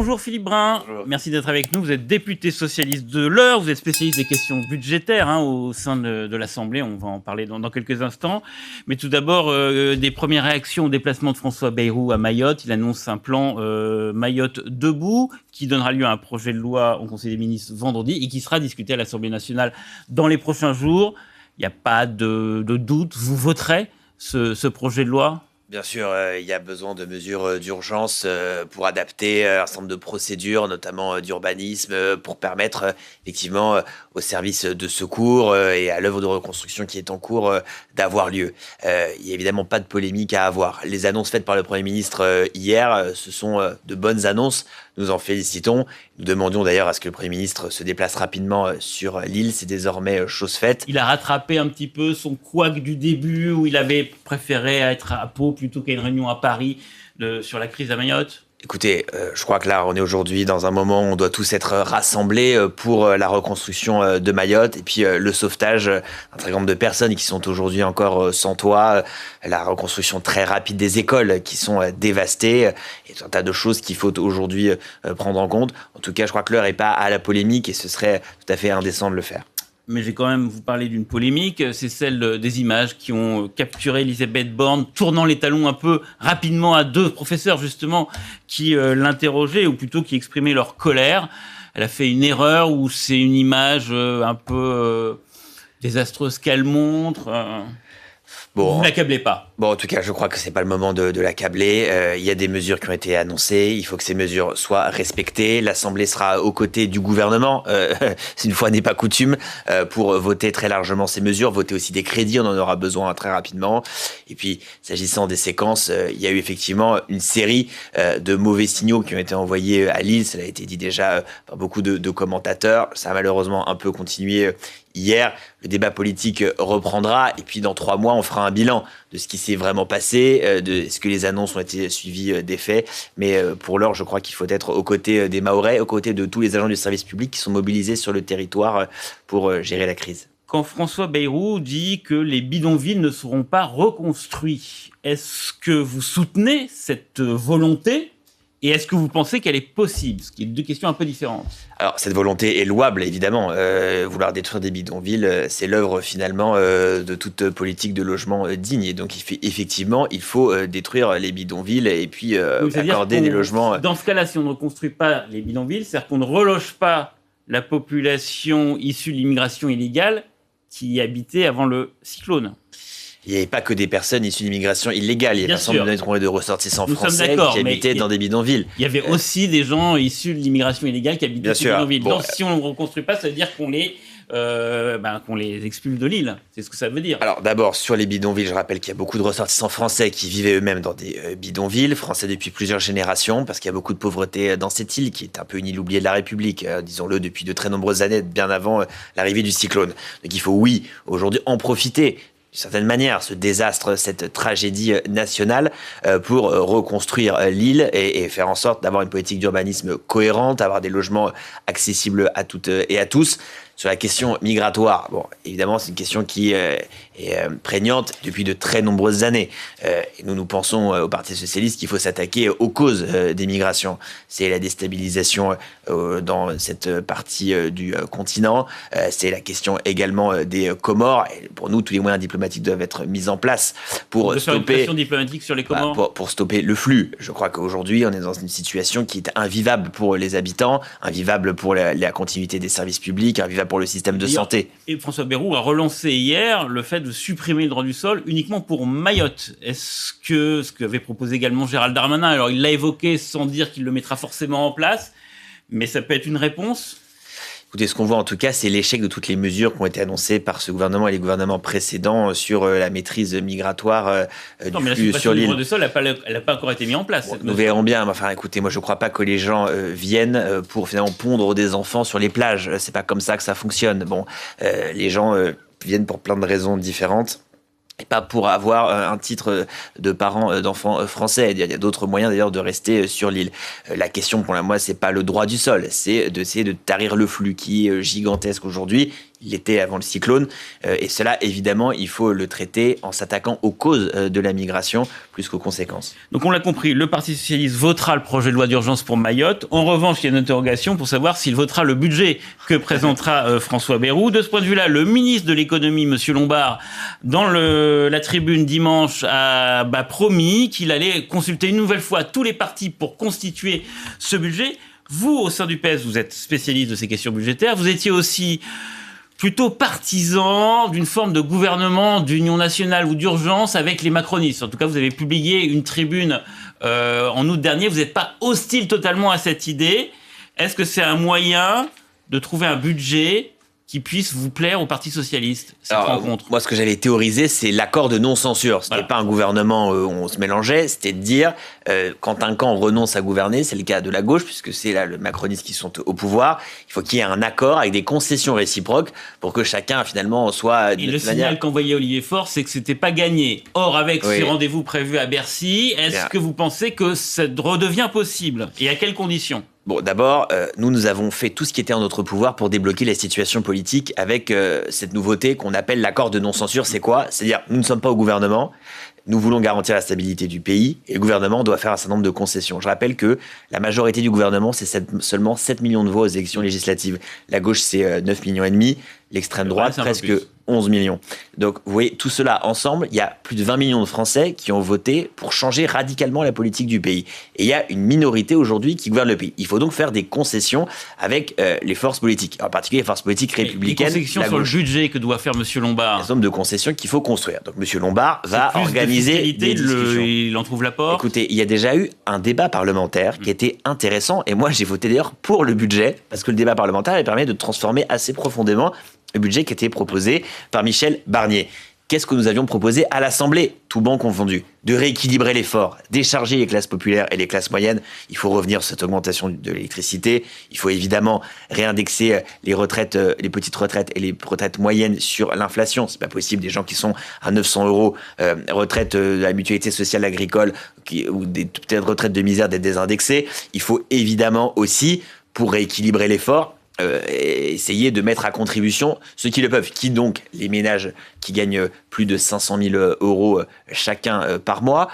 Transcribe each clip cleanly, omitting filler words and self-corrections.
Bonjour Philippe Brun, Bonjour. Merci d'être avec nous. Vous êtes député socialiste de l'Eure, vous êtes spécialiste des questions budgétaires au sein de l'Assemblée, on va en parler dans quelques instants. Mais tout d'abord, des premières réactions au déplacement de François Bayrou à Mayotte. Il annonce un plan Mayotte debout qui donnera lieu à un projet de loi au Conseil des ministres vendredi et qui sera discuté à l'Assemblée nationale dans les prochains jours. Il n'y a pas de doute, vous voterez ce projet de loi ? Bien sûr, il y a besoin de mesures d'urgence pour adapter un certain nombre de procédures, notamment d'urbanisme, pour permettre effectivement aux services de secours et à l'œuvre de reconstruction qui est en cours d'avoir lieu. Il n'y a évidemment pas de polémique à avoir. Les annonces faites par le Premier ministre hier, ce sont de bonnes annonces. Nous en félicitons. Nous demandions d'ailleurs à ce que le Premier ministre se déplace rapidement sur l'île. C'est désormais chose faite. Il a rattrapé un petit peu son couac du début où il avait préféré être à Pau plutôt qu'à une réunion à Paris sur la crise à Mayotte. Écoutez, je crois que là, on est aujourd'hui dans un moment où on doit tous être rassemblés pour la reconstruction de Mayotte et puis le sauvetage d'un très grand nombre de personnes qui sont aujourd'hui encore sans toit, la reconstruction très rapide des écoles qui sont dévastées et tout un tas de choses qu'il faut aujourd'hui prendre en compte. En tout cas, je crois que l'heure n'est pas à la polémique et ce serait tout à fait indécent de le faire. Mais j'ai quand même vous parler d'une polémique, c'est celle des images qui ont capturé Elisabeth Borne, tournant les talons un peu rapidement à deux professeurs justement qui l'interrogeaient ou plutôt qui exprimaient leur colère. Elle a fait une erreur ou c'est une image un peu désastreuse qu'elle montre Bon, vous n'accablez pas. Bon, en tout cas, je crois que c'est pas le moment de l'accabler. Il y a des mesures qui ont été annoncées. Il faut que ces mesures soient respectées. L'Assemblée sera aux côtés du gouvernement, une fois n'est pas coutume, pour voter très largement ces mesures, voter aussi des crédits. On en aura besoin très rapidement. Et puis, s'agissant des séquences, il y a eu effectivement une série de mauvais signaux qui ont été envoyés à Lille. Ça a été dit déjà par beaucoup de commentateurs. Ça a malheureusement un peu continué hier. Le débat politique reprendra et puis dans 3 mois, on fera un bilan de ce qui s'est vraiment passé, de est-ce que les annonces ont été suivies des faits. Mais pour l'heure, je crois qu'il faut être aux côtés des Mahorais, aux côtés de tous les agents du service public qui sont mobilisés sur le territoire pour gérer la crise. Quand François Bayrou dit que les bidonvilles ne seront pas reconstruits, est-ce que vous soutenez cette volonté ? Et est-ce que vous pensez qu'elle est possible ? Ce qui est 2 questions un peu différentes. Alors, cette volonté est louable, évidemment. Vouloir détruire des bidonvilles, c'est l'œuvre, finalement, de toute politique de logement digne. Et donc, effectivement, il faut détruire les bidonvilles et puis accorder des logements... Dans ce cas-là, si on ne reconstruit pas les bidonvilles, c'est-à-dire qu'on ne reloge pas la population issue de l'immigration illégale qui y habitait avant le cyclone. Il n'y avait pas que des personnes issues d'immigration illégale. Il y avait des personnes de ressortissants français qui habitaient dans des bidonvilles. Il y avait aussi des gens issus de l'immigration illégale qui habitaient dans des bidonvilles. Bon, donc, si on ne reconstruit pas, ça veut dire qu'on les expulse de l'île. C'est ce que ça veut dire. Alors d'abord, sur les bidonvilles, je rappelle qu'il y a beaucoup de ressortissants français qui vivaient eux-mêmes dans des bidonvilles, français depuis plusieurs générations, parce qu'il y a beaucoup de pauvreté dans cette île, qui est un peu une île oubliée de la République, disons-le, depuis de très nombreuses années, bien avant l'arrivée du cyclone. Donc il faut, oui, aujourd'hui en profiter d'une certaine manière, ce désastre, cette tragédie nationale, pour reconstruire l'île et faire en sorte d'avoir une politique d'urbanisme cohérente, avoir des logements accessibles à toutes et à tous. Sur la question migratoire, bon, évidemment, c'est une question qui est prégnante depuis de très nombreuses années. Et nous pensons au Parti socialiste qu'il faut s'attaquer aux causes des migrations. C'est la déstabilisation dans cette partie du continent. C'est la question également des Comores. Et pour nous, tous les moyens diplomatiques doivent être mis en place pour stopper... une pression diplomatique sur les Comores pour stopper le flux. Je crois qu'aujourd'hui, on est dans une situation qui est invivable pour les habitants, invivable pour la continuité des services publics, invivable pour le système de santé. Et François Bayrou a relancé hier le fait de supprimer le droit du sol uniquement pour Mayotte. Est-ce que ce qu'avait proposé également Gérald Darmanin, alors il l'a évoqué sans dire qu'il le mettra forcément en place, mais ça peut être une réponse ? Écoutez, ce qu'on voit en tout cas, c'est l'échec de toutes les mesures qui ont été annoncées par ce gouvernement et les gouvernements précédents sur la maîtrise migratoire du flux sur l'île. Non, mais la suppression du droit du sol, elle n'a pas encore été mise en place. Nous verrons bien. Enfin, écoutez, moi je ne crois pas que les gens viennent pour finalement pondre des enfants sur les plages. C'est pas comme ça que ça fonctionne. Bon, les gens viennent pour plein de raisons différentes. Et pas pour avoir un titre de parent d'enfants français. Il y a d'autres moyens d'ailleurs de rester sur l'île. La question pour moi, c'est pas le droit du sol, c'est d'essayer de tarir le flux qui est gigantesque aujourd'hui. il l'était avant le cyclone. Et cela, évidemment, il faut le traiter en s'attaquant aux causes de la migration plus qu'aux conséquences. Donc on l'a compris, le Parti socialiste votera le projet de loi d'urgence pour Mayotte. En revanche, il y a une interrogation pour savoir s'il votera le budget que présentera François Bayrou. De ce point de vue-là, le ministre de l'économie, M. Lombard, dans la tribune dimanche, a promis qu'il allait consulter une nouvelle fois tous les partis pour constituer ce budget. Vous, au sein du PS, vous êtes spécialiste de ces questions budgétaires. Vous étiez aussi plutôt partisan d'une forme de gouvernement d'union nationale ou d'urgence avec les macronistes. En tout cas, vous avez publié une tribune en août dernier. Vous n'êtes pas hostile totalement à cette idée. Est-ce que c'est un moyen de trouver un budget qui puisse vous plaire au Parti socialiste, cette rencontre? Moi, ce que j'avais théorisé, c'est l'accord de non-censure. Ce n'était pas un gouvernement où on se mélangeait, c'était de dire, quand un camp renonce à gouverner, c'est le cas de la gauche, puisque c'est là le macronistes qui sont au pouvoir, il faut qu'il y ait un accord avec des concessions réciproques pour que chacun, finalement, soit... Et le signal qu'envoyait Olivier Faure, c'est que c'était pas gagné. Or, avec ces rendez-vous prévus à Bercy, est-ce que vous pensez que ça redevient possible? Et à quelles conditions? Bon, d'abord, nous avons fait tout ce qui était en notre pouvoir pour débloquer la situation politique avec cette nouveauté qu'on appelle l'accord de non-censure. C'est quoi? C'est-à-dire, nous ne sommes pas au gouvernement, nous voulons garantir la stabilité du pays et le gouvernement doit faire un certain nombre de concessions. Je rappelle que la majorité du gouvernement, c'est seulement 7 millions de voix aux élections législatives. La gauche, c'est 9 millions et demi, l'extrême droite, presque 11 millions. Donc, vous voyez, tout cela ensemble, il y a plus de 20 millions de Français qui ont voté pour changer radicalement la politique du pays. Et il y a une minorité aujourd'hui qui gouverne le pays. Il faut donc faire des concessions avec les forces politiques, en particulier les forces politiques républicaines. Des concessions sur le budget que doit faire M. Lombard. Un certain nombre de concessions qu'il faut construire. Donc, M. Lombard va organiser des discussions. Il en trouve l'apport. Écoutez, il y a déjà eu un débat parlementaire qui était intéressant. Et moi, j'ai voté d'ailleurs pour le budget, parce que le débat parlementaire, il permet de transformer assez profondément le budget qui était proposé par Michel Barnier. Qu'est-ce que nous avions proposé à l'Assemblée, tout banc confondu? De rééquilibrer l'effort, décharger les classes populaires et les classes moyennes. Il faut revenir sur cette augmentation de l'électricité. Il faut évidemment réindexer les retraites, les petites retraites et les retraites moyennes sur l'inflation. C'est pas possible. Des gens qui sont à 900 euros retraite de la mutualité sociale agricole ou des peut-être retraites de misère d'être désindexées. Il faut évidemment aussi, pour rééquilibrer l'effort, essayer de mettre à contribution ceux qui le peuvent. Qui donc? Les ménages qui gagnent plus de 500 000 euros chacun par mois,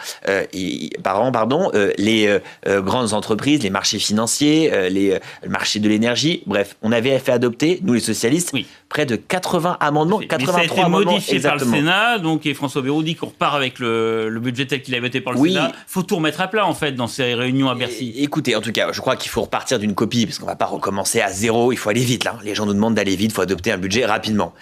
par an, pardon, les grandes entreprises, les marchés financiers, les marchés de l'énergie. Bref, on avait fait adopter, nous les socialistes, près de 80 amendements, 83 amendements. Ça a été modifié par le Sénat, donc, et François Bayrou dit qu'on repart avec le budget tel qu'il a voté par le Sénat. Il faut tout remettre à plat, en fait, dans ces réunions à Bercy. Écoutez, en tout cas, je crois qu'il faut repartir d'une copie, parce qu'on ne va pas recommencer à zéro. Il faut aller vite, là. Les gens nous demandent d'aller vite, il faut adopter un budget rapidement.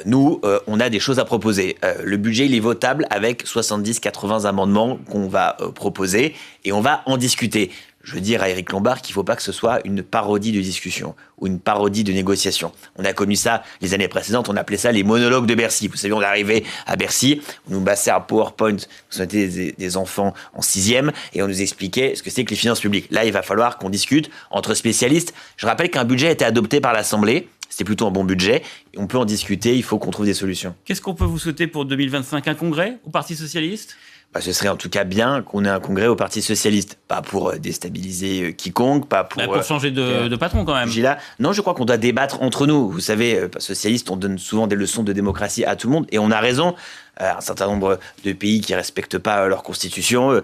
Nous, on a des choses à proposer. Le budget, il est votable avec 70-80 amendements qu'on va proposer, et on va en discuter. Je veux dire à Éric Lombard qu'il ne faut pas que ce soit une parodie de discussion ou une parodie de négociation. On a connu ça les années précédentes, on appelait ça les monologues de Bercy. Vous savez, on arrivait à Bercy, on nous passait un PowerPoint, on était des enfants en 6e, et on nous expliquait ce que c'est que les finances publiques. Là, il va falloir qu'on discute entre spécialistes. Je rappelle qu'un budget a été adopté par l'Assemblée, c'était plutôt un bon budget, et on peut en discuter, il faut qu'on trouve des solutions. Qu'est-ce qu'on peut vous souhaiter pour 2025? Un congrès au Parti socialiste? Ce serait en tout cas bien qu'on ait un congrès au Parti socialiste. Pas pour déstabiliser quiconque, pas pour... pour changer de patron quand même. Non, je crois qu'on doit débattre entre nous. Vous savez, socialistes, on donne souvent des leçons de démocratie à tout le monde, et on a raison. Un certain nombre de pays qui ne respectent pas leur constitution.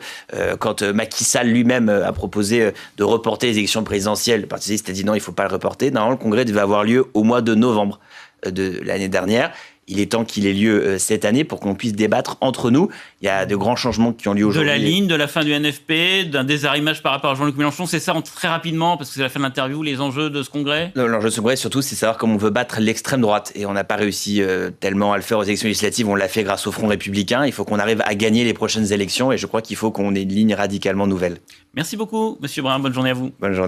Quand Macky Sall lui-même a proposé de reporter les élections présidentielles, le Parti socialiste a dit non, il ne faut pas le reporter. Normalement, le congrès devait avoir lieu au mois de novembre de l'année dernière. Il est temps qu'il ait lieu cette année pour qu'on puisse débattre entre nous. Il y a de grands changements qui ont lieu aujourd'hui. De la ligne, de la fin du NFP, d'un désarrimage par rapport à Jean-Luc Mélenchon, c'est ça très rapidement, parce que c'est la fin de l'interview, les enjeux de ce congrès? L'enjeu de ce congrès, surtout, c'est savoir comment on veut battre l'extrême droite. Et on n'a pas réussi tellement à le faire aux élections législatives. On l'a fait grâce au Front républicain. Il faut qu'on arrive à gagner les prochaines élections. Et je crois qu'il faut qu'on ait une ligne radicalement nouvelle. Merci beaucoup, Monsieur Brun. Bonne journée à vous. Bonne journée.